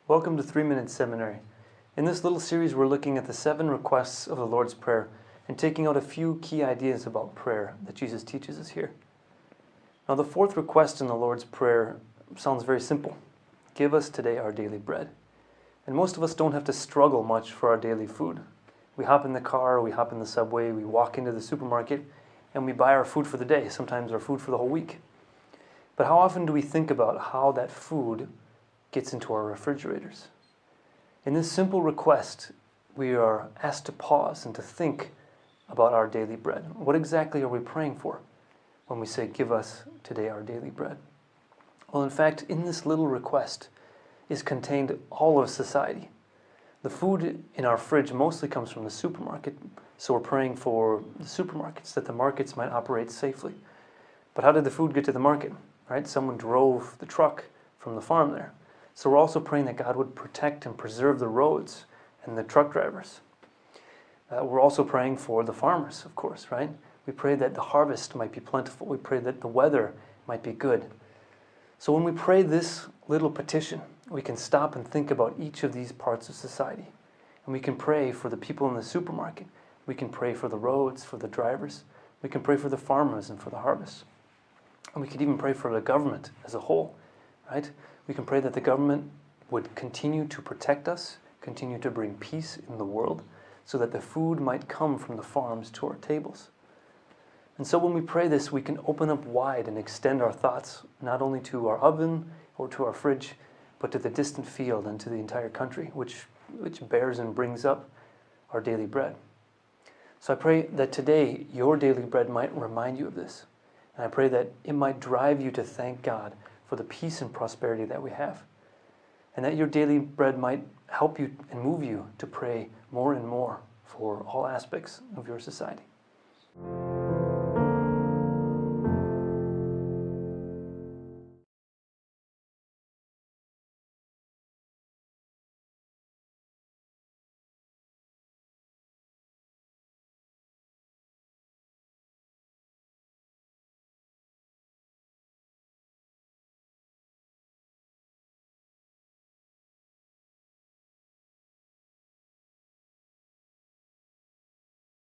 Welcome to 3-Minute Seminary. In this little series, we're looking at the 7 requests of the Lord's Prayer and taking out a few key ideas about prayer that Jesus teaches us here. Now, the 4th request in the Lord's Prayer sounds very simple. Give us today our daily bread. And most of us don't have to struggle much for our daily food. We hop in the car, we hop in the subway, we walk into the supermarket, and we buy our food for the day, sometimes our food for the whole week. But how often do we think about how that food gets into our refrigerators? In this simple request, we are asked to pause and to think about our daily bread. What exactly are we praying for when we say, give us today our daily bread? Well, in fact, in this little request is contained all of society. The food in our fridge mostly comes from the supermarket, so we're praying for the supermarkets, that the markets might operate safely. But how did the food get to the market? Right? Someone drove the truck from the farm there. So we're also praying that God would protect and preserve the roads and the truck drivers. We're also praying for the farmers, of course, right? We pray that the harvest might be plentiful. We pray that the weather might be good. So when we pray this little petition, we can stop and think about each of these parts of society. And we can pray for the people in the supermarket. We can pray for the roads, for the drivers. We can pray for the farmers and for the harvest. And we could even pray for the government as a whole, right? We can pray that the government would continue to protect us, continue to bring peace in the world, so that the food might come from the farms to our tables. And so when we pray this, we can open up wide and extend our thoughts, not only to our oven or to our fridge, but to the distant field and to the entire country, which bears and brings up our daily bread. So I pray that today your daily bread might remind you of this. And I pray that it might drive you to thank God for the peace and prosperity that we have. And that your daily bread might help you and move you to pray more and more for all aspects of your society.